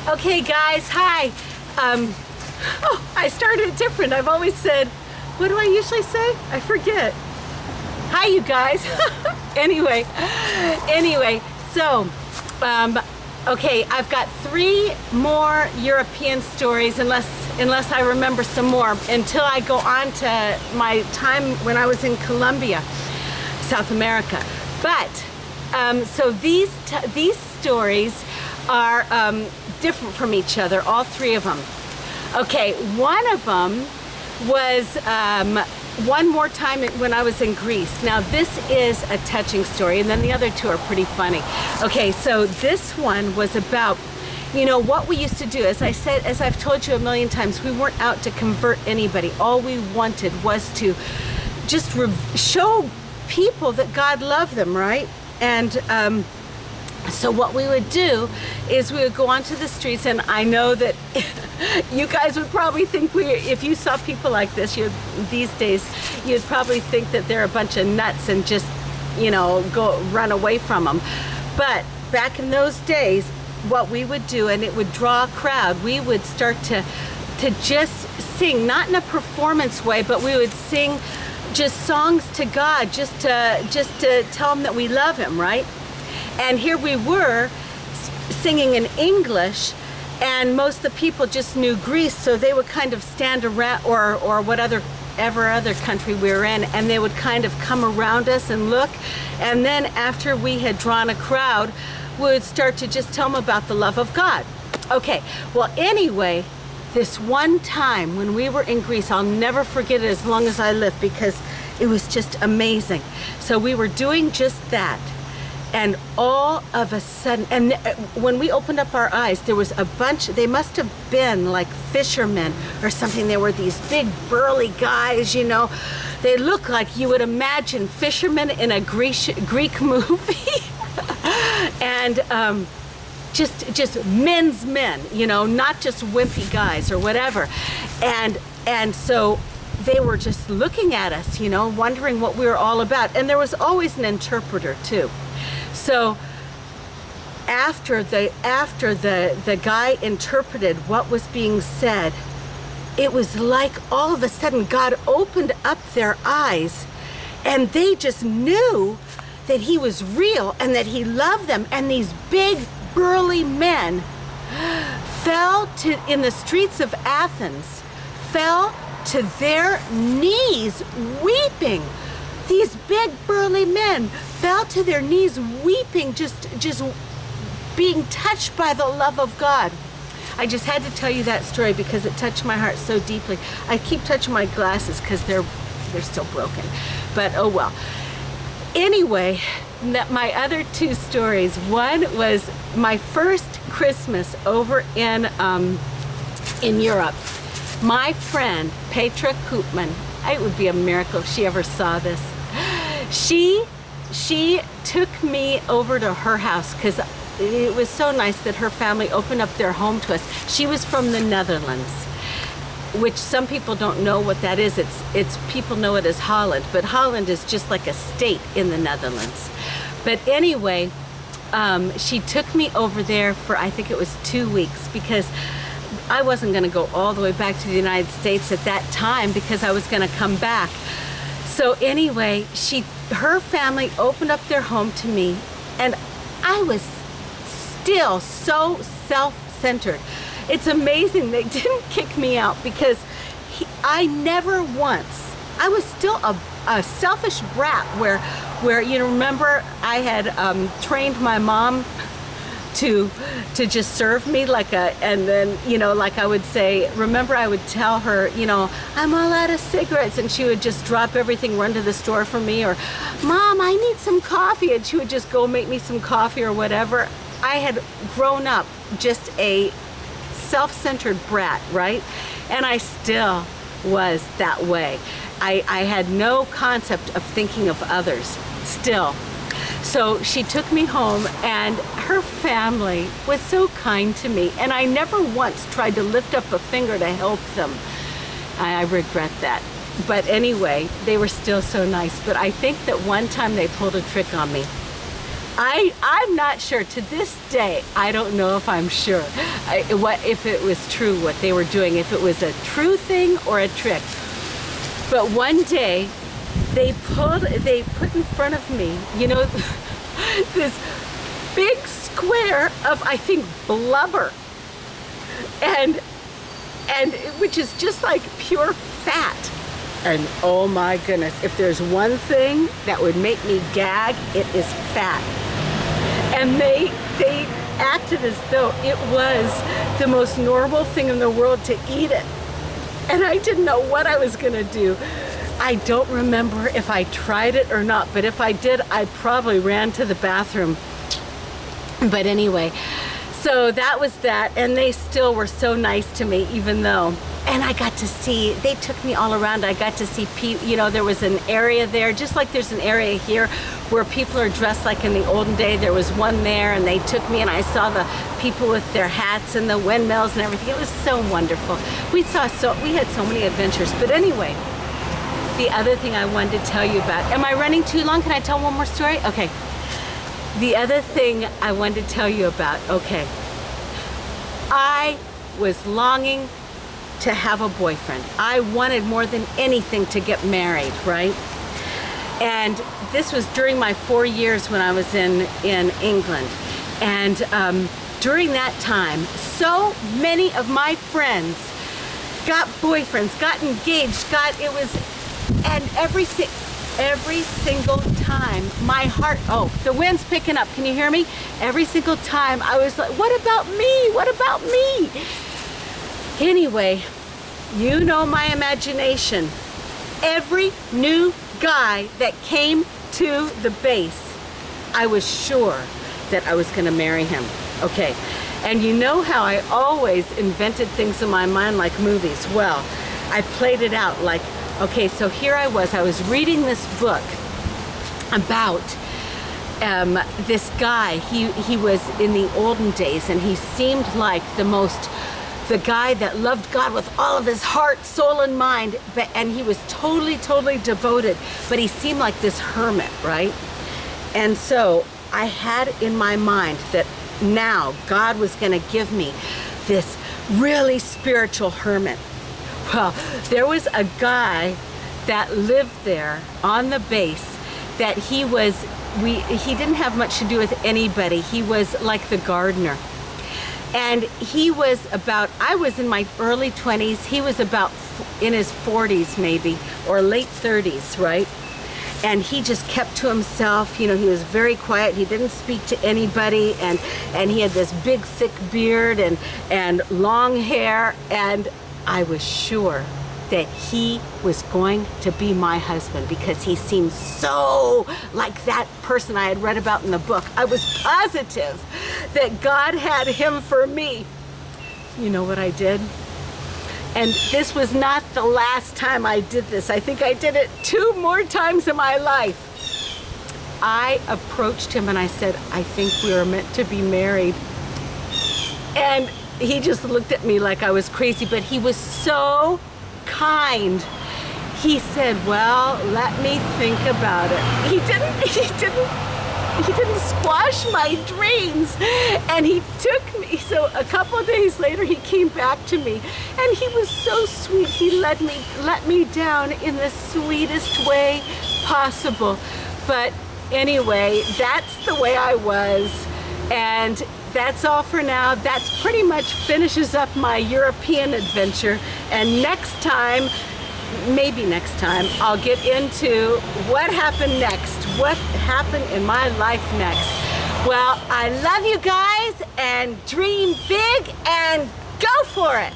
Okay guys, hi. Oh, I started different. I've always said, what do I usually say? I forget. Hi you guys. Anyway, so, okay, I've got 3 more European stories unless I remember some more until I go on to my time when I was in Colombia, South America. But, so these stories are different from each other, all 3 of them. Okay, one of them was one more time when I was in Greece. Now this is a touching story, and then the other 2 are pretty funny. Okay, so this one was about, you know, what we used to do. As I said, as I've told you a million times, we weren't out to convert anybody. All we wanted was to just show people that God loved them, right? And so what we would do is we would go onto the streets, and I know that you guys would probably think if you saw people like this these days, you'd probably think that they're a bunch of nuts and just, you know, run away from them. But back in those days, what we would do, and it would draw a crowd, we would start to just sing, not in a performance way, but we would sing just songs to God, just to tell him that we love him, right? And here we were singing in English, and most of the people just knew Greece, so they would kind of stand around, or whatever other country we were in, and they would kind of come around us and look. And then after we had drawn a crowd, we would start to just tell them about the love of God. Okay, well anyway, this one time when we were in Greece, I'll never forget it as long as I live, because it was just amazing. So we were doing just that. And all of a sudden, and when we opened up our eyes, there was a bunch, they must have been like fishermen or something. They were these big burly guys, you know. They look like you would imagine fishermen in a Greek movie. And just men's men, you know, not just wimpy guys or whatever. And so they were just looking at us, you know, wondering what we were all about. And there was always an interpreter too. So after the guy interpreted what was being said, it was like all of a sudden God opened up their eyes, and they just knew that he was real and that he loved them. And these big burly men fell in the streets of Athens, fell to their knees weeping. These big burly men fell to their knees weeping, just being touched by the love of God. I just had to tell you that story because it touched my heart so deeply. I keep touching my glasses because they're still broken, but oh well. Anyway, my other 2 stories. One was my first Christmas over in Europe. My friend Petra Koopman, it would be a miracle if she ever saw this. She took me over to her house because it was so nice that her family opened up their home to us. She was from the Netherlands, which some people don't know what that is. It's people know it as Holland, but Holland is just like a state in the Netherlands. But anyway, she took me over there for, I think it was 2 weeks, because I wasn't going to go all the way back to the United States at that time because I was going to come back. So anyway, her family opened up their home to me, and I was still so self-centered. It's amazing they didn't kick me out, because I never once, I was still a selfish brat where you know, remember I had trained my mom to just serve me and then, you know, like I would say, remember I would tell her, you know, I'm all out of cigarettes, and she would just drop everything, run to the store for me, or Mom, I need some coffee, and she would just go make me some coffee or whatever. I had grown up just a self-centered brat, right? And I still was that way. I had no concept of thinking of others, still. So she took me home, and her family was so kind to me, and I never once tried to lift up a finger to help them. I regret that. But anyway, they were still so nice. But I think that one time they pulled a trick on me. I'm not sure. To this day, I don't know if I'm sure. if it was true what they were doing, if it was a true thing or a trick. But one day they put in front of me, you know, this big square of, I think, blubber, and which is just like pure fat. And oh my goodness, if there's one thing that would make me gag, it is fat. And they acted as though it was the most normal thing in the world to eat it. And I didn't know what I was gonna do. I don't remember if I tried it or not, but if I did, I probably ran to the bathroom. But anyway, so that was that, and they still were so nice to me, even though. And I got to see, they took me all around. I got to see, you know, there was an area there, just like there's an area here where people are dressed like in the olden day. There was one there, and they took me, and I saw the people with their hats and the windmills and everything. It was so wonderful. We had so many adventures. But anyway, the other thing I wanted to tell you about, am I running too long? Can I tell one more story? Okay. The other thing I wanted to tell you about, okay. I was longing to have a boyfriend. I wanted more than anything to get married, right? And this was during my 4 years when I was in England. And during that time, so many of my friends got boyfriends, got engaged, and every single time my heart, oh, the wind's picking up, can you hear me? Every single time I was like, what about me? What about me? Anyway, you know my imagination. Every new guy that came to the base, I was sure that I was gonna marry him. Okay, and you know how I always invented things in my mind like movies. Well, I played it out like, okay, so here I was reading this book about this guy. He was in the olden days, and he seemed like the guy that loved God with all of his heart, soul, and mind, and he was totally, totally devoted, but he seemed like this hermit, right? And so I had in my mind that now God was gonna give me this really spiritual hermit. Well, there was a guy that lived there on the base that he didn't have much to do with anybody. He was like the gardener. And he was I was in my early 20s, he was about in his 40s maybe, or late 30s, right? And he just kept to himself, you know, he was very quiet, he didn't speak to anybody, and he had this big thick beard and long hair, and I was sure that he was going to be my husband because he seemed so like that person I had read about in the book. I was positive that God had him for me. You know what I did? And this was not the last time I did this. I think I did it 2 more times in my life. I approached him and I said, I think we are meant to be married. And he just looked at me like I was crazy, but he was so kind. He said, well, let me think about it. He didn't squash my dreams. And he took me, so a couple of days later he came back to me, and he was so sweet. He let me down in the sweetest way possible. But anyway, that's the way I was, and that's all for now. That's pretty much finishes up my European adventure. And next time, maybe next time, I'll get into what happened next, what happened in my life next. Well, I love you guys, and dream big and go for it.